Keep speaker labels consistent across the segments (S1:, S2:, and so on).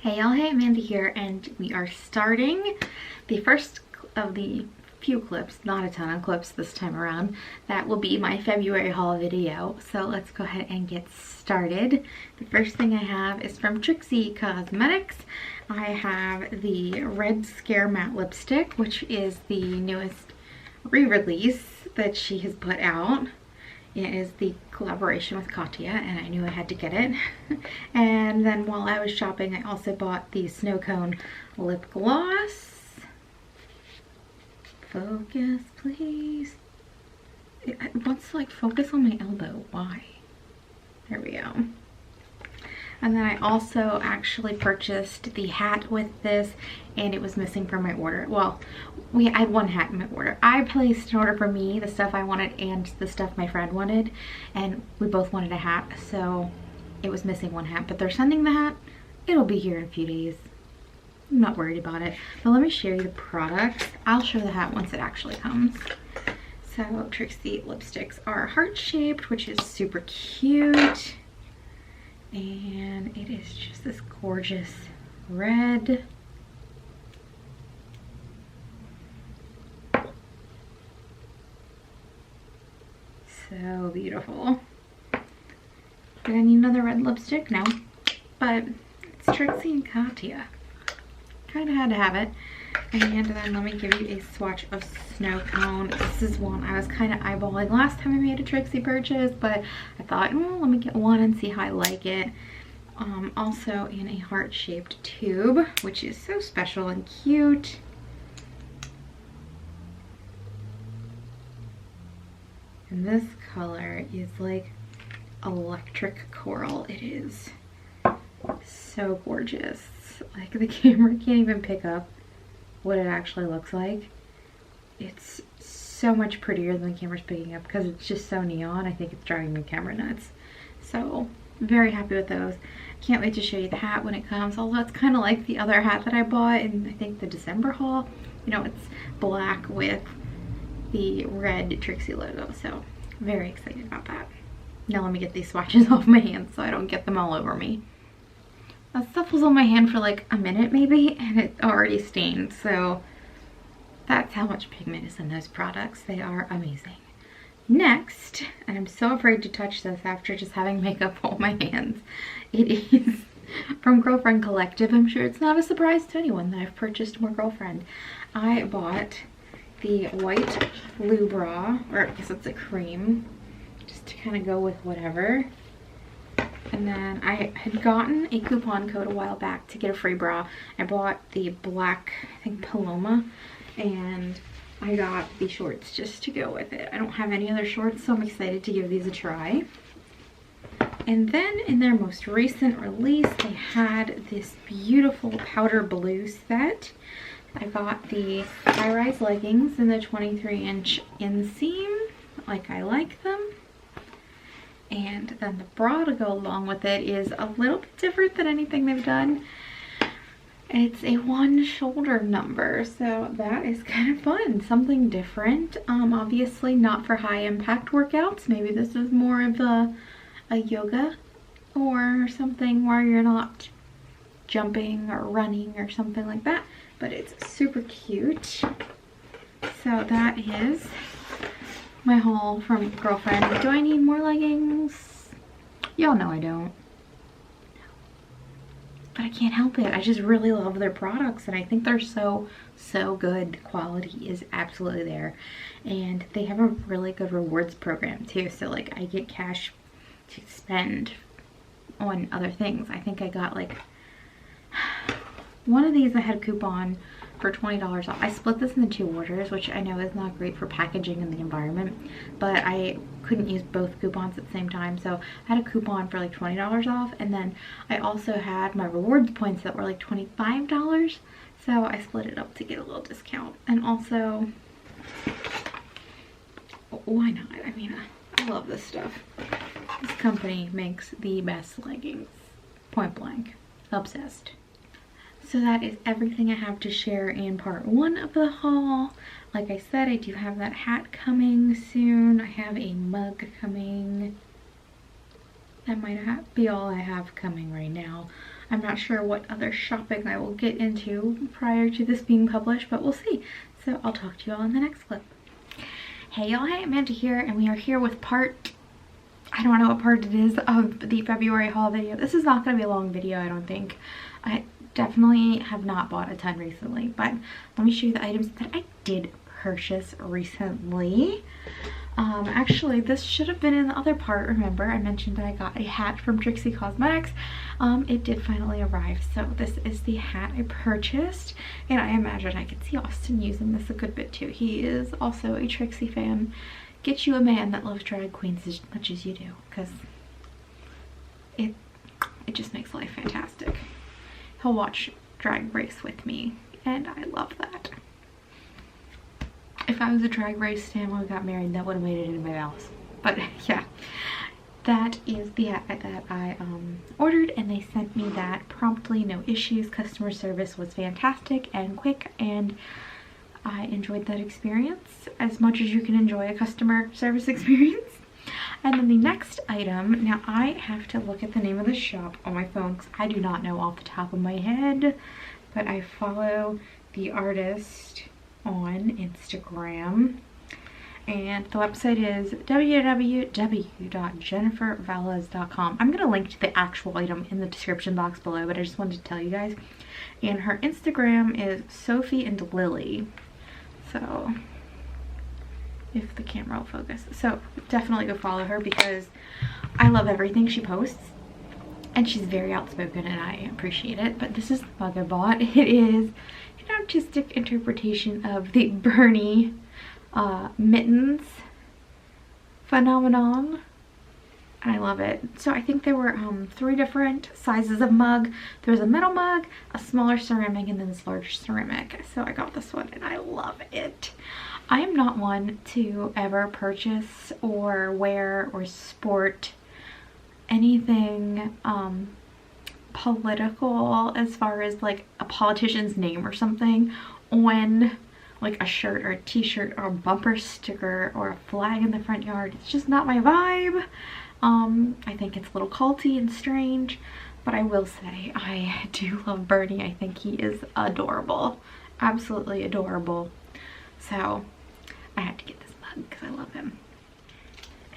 S1: Hey y'all, hey, Amanda here, and we are starting the first of the few clips, not a ton of clips this time around, that will be my February haul video. So let's go ahead and get started. The first thing I have is from Trixie Cosmetics. I have the Red Scare Matte Lipstick, which is the newest re-release that she has put out. It is the collaboration with Katya, and I knew I had to get it. And then while I was shopping, I also bought the Snow Cone lip gloss. Focus, please. It wants to like focus on my elbow. Why? There we go. And then I also actually purchased the hat with this, and it was missing from my order. Well, I had one hat in my order. I placed an order for me, the stuff I wanted, and the stuff my friend wanted, and we both wanted a hat, so it was missing one hat. But they're sending the hat. It'll be here in a few days. I'm not worried about it. But let me show you the products. I'll show the hat once it actually comes. So Trixie lipsticks are heart-shaped, which is super cute. And it is just this gorgeous red. So beautiful. Do I need another red lipstick? No. But it's Trixie and Katya. Kind of had to have it. And then let me give you a swatch of Snow Cone. This is one I was kind of eyeballing last time I made a Trixie purchase, but I thought, well, let me get one and see how I like it. Also in a heart-shaped tube, which is so special and cute. And this color is like electric coral. It is so gorgeous. Like the camera can't even pick up what it actually looks like. It's so much prettier than the camera's picking up because it's just so neon. I think it's driving my camera nuts. So very happy with those. Can't wait to show you the hat when it comes, although it's kind of like the other hat that I bought in I think the December haul. You know, it's black with the red Trixie logo, so very excited about that. Now let me get these swatches off my hands so I don't get them all over me. That stuff was on my hand for like a minute maybe, and it already stained, so that's how much pigment is in those products. They are amazing. Next, and I'm so afraid to touch this after just having makeup on my hands, it is from Girlfriend Collective. I'm sure it's not a surprise to anyone that I've purchased more Girlfriend. I bought the white blue bra, or I guess it's a cream, just to kind of go with whatever. And then I had gotten a coupon code a while back to get a free bra. I bought the black, I think, Paloma, and I got the shorts just to go with it. I don't have any other shorts, so I'm excited to give these a try. And then in their most recent release, they had this beautiful powder blue set. I got the high-rise leggings in the 23-inch inseam, like I like them. And then the bra to go along with it is a little bit different than anything they've done. It's a one shoulder number, so that is kind of fun. Something different. Obviously not for high impact workouts. Maybe this is more of a yoga or something where you're not jumping or running or something like that. But it's super cute. So that is my haul from Girlfriend. Do I need more leggings? Y'all know I don't. But I can't help it. I just really love their products, and I think they're so good. The quality is absolutely there. And they have a really good rewards program too. So like I get cash to spend on other things. I think I got like one of these I had a coupon for $20 off. I split this into 2 orders, which I know is not great for packaging and the environment, but I couldn't use both coupons at the same time, so I had a coupon for like $20 off, and then I also had my rewards points that were like $25, so I split it up to get a little discount. And also, why not? I mean, I love this stuff. This company makes the best leggings, point blank. Obsessed. So that is everything I have to share in part 1 of the haul. Like I said, I do have that hat coming soon. I have a mug coming. that might be all I have coming right now. I'm not sure what other shopping I will get into prior to this being published, but we'll see. So I'll talk to you all in the next clip. Hey y'all, hey, Amanda here, and we are here with I don't know what part it is of the February haul video. This is not going to be a long video, I don't think. I definitely have not bought a ton recently, but let me show you the items that I did purchase recently. Actually, this should have been in the other part. Remember, I mentioned that I got a hat from Trixie Cosmetics. It did finally arrive. So this is the hat I purchased, and I imagine I could see Austin using this a good bit too. He is also a Trixie fan. Get you a man that loves drag queens as much as you do, because it just makes life fantastic. He'll watch Drag Race with me, and I love that. If I was a Drag Race stan when we got married, that would have made it into my vows. But yeah, that is the hat that I ordered, and they sent me that promptly, no issues. Customer service was fantastic and quick, and I enjoyed that experience as much as you can enjoy a customer service experience. And then the next item, now I have to look at the name of the shop on my phone because I do not know off the top of my head, but I follow the artist on Instagram, and the website is www.jennifervalles.com. I'm gonna link to the actual item in the description box below, but I just wanted to tell you guys. And her Instagram is Sophie and Lily. So if the camera will focus, so definitely go follow her because I love everything she posts, and she's very outspoken and I appreciate it. But this is the mug I bought. It is an artistic interpretation of the Bernie mittens phenomenon, and I love it. So I think there were 3 different sizes of mug. There's a middle mug, a smaller ceramic, and then this large ceramic. So I got this one and I love it. I am not one to ever purchase or wear or sport anything political, as far as like a politician's name or something on like a shirt or a t-shirt or a bumper sticker or a flag in the front yard. It's just not my vibe. I think it's a little culty and strange, but I will say I do love Bernie. I think he is adorable, absolutely adorable. So I had to get this mug because I love him.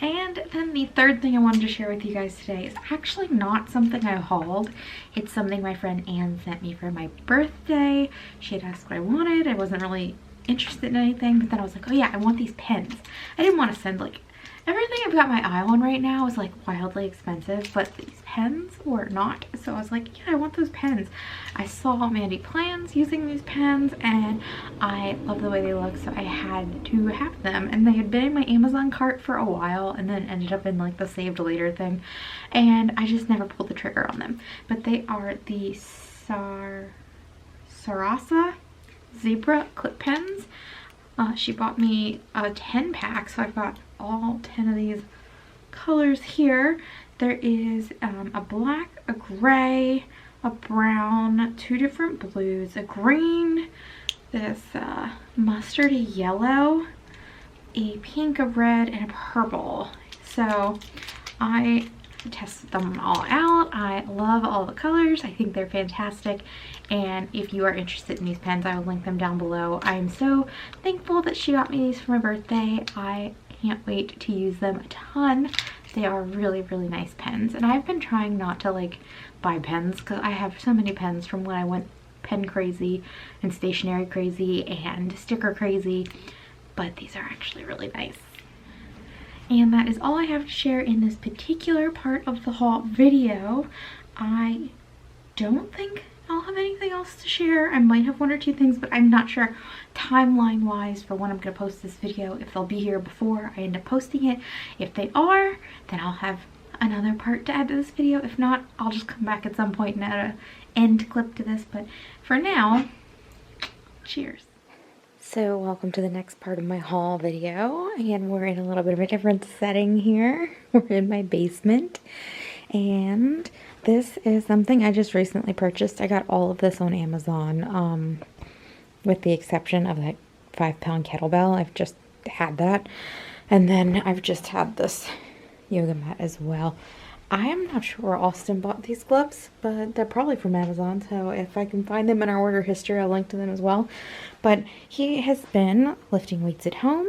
S1: And then the third thing I wanted to share with you guys today is actually not something I hauled. It's something my friend Anne sent me for my birthday. She had asked what I wanted. I wasn't really interested in anything, but then I was like, oh yeah, I want these pens. I didn't want to send like everything I've got my eye on right now is like wildly expensive, but these pens were not. So I was like, yeah, I want those pens. I saw Mandy plans using these pens and I love the way they look, so I had to have them. And they had been in my Amazon cart for a while and then ended up in like the saved later thing, and I just never pulled the trigger on them. But they are the Sarasa zebra clip pens. She bought me a 10 pack, so I've got all 10 of these colors here. There is a black, a gray, a brown, 2 different blues, a green, this mustardy yellow, a pink, a red, and a purple. So I tested them all out. I love all the colors. I think they're fantastic, and if you are interested in these pens, I will link them down below. I am so thankful that she got me these for my birthday. I can't wait to use them a ton. They are really, really nice pens, and I've been trying not to like buy pens because I have so many pens from when I went pen crazy and stationery crazy and sticker crazy, but these are actually really nice. And that is all I have to share in this particular part of the haul video. I don't think I'll have anything else to share. I might have 1 or 2 things, but I'm not sure timeline wise for when I'm going to post this video, if they'll be here before I end up posting it. If they are, then I'll have another part to add to this video. If not, I'll just come back at some point and add an end clip to this. But for now, cheers. So welcome to the next part of my haul video, and we're in a little bit of a different setting here. We're in my basement, and this is something I just recently purchased. I got all of this on Amazon, with the exception of that 5-pound kettlebell. I've just had that, and then I've just had this yoga mat as well. I am not sure where Austin bought these gloves, but they're probably from Amazon, so if I can find them in our order history, I'll link to them as well. But he has been lifting weights at home,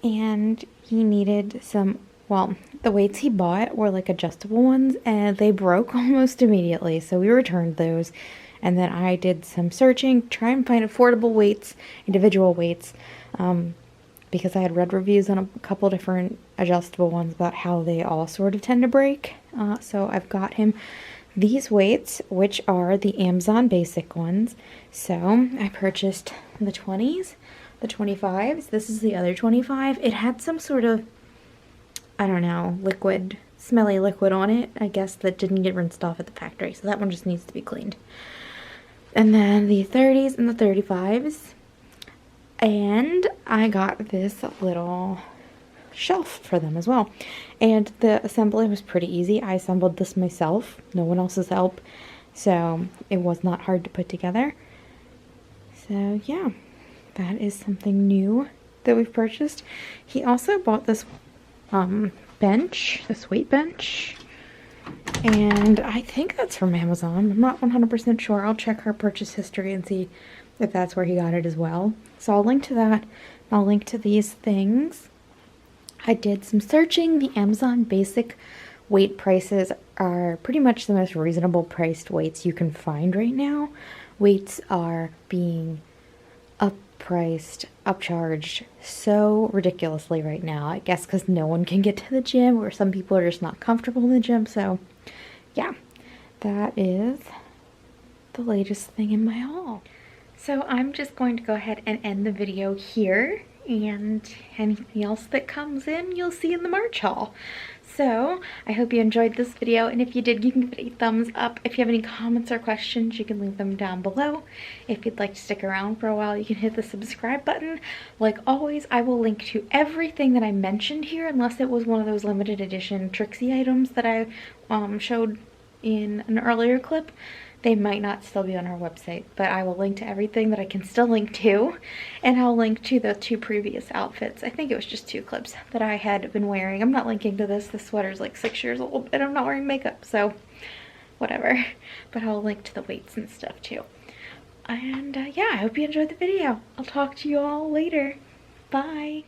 S1: and he needed some, well, the weights he bought were like adjustable ones, and they broke almost immediately, so we returned those. And then I did some searching, try and find affordable weights, individual weights, because I had read reviews on a couple different adjustable ones about how they all sort of tend to break. So I've got him these weights, which are the Amazon basic ones. So I purchased the 20s, the 25s. This is the other 25. It had some sort of, I don't know, liquid, smelly liquid on it, I guess, that didn't get rinsed off at the factory. So that one just needs to be cleaned. And then the 30s and the 35s. And I got this little shelf for them as well. And the assembly was pretty easy. I assembled this myself, no one else's help. So it was not hard to put together. So yeah, that is something new that we've purchased. He also bought this bench, this weight bench. And I think that's from Amazon. I'm not 100% sure. I'll check our purchase history and see if that's where he got it as well. So I'll link to that. I'll link to these things. I did some searching. The Amazon basic weight prices are pretty much the most reasonable priced weights you can find right now. Weights are being uppriced, upcharged so ridiculously right now. I guess because no one can get to the gym, or some people are just not comfortable in the gym. So yeah, that is the latest thing in my haul. So I'm just going to go ahead and end the video here, and anything else that comes in you'll see in the March haul. So I hope you enjoyed this video, and if you did, you can give it a thumbs up. If you have any comments or questions, you can leave them down below. If you'd like to stick around for a while, you can hit the subscribe button. Like always, I will link to everything that I mentioned here, unless it was one of those limited edition Trixie items that I showed in an earlier clip. They might not still be on our website, but I will link to everything that I can still link to, and I'll link to the 2 previous outfits. I think it was just 2 clips that I had been wearing. I'm not linking to this. This sweater's like 6 years old, and I'm not wearing makeup, so whatever. But I'll link to the weights and stuff too. And yeah, I hope you enjoyed the video. I'll talk to you all later. Bye.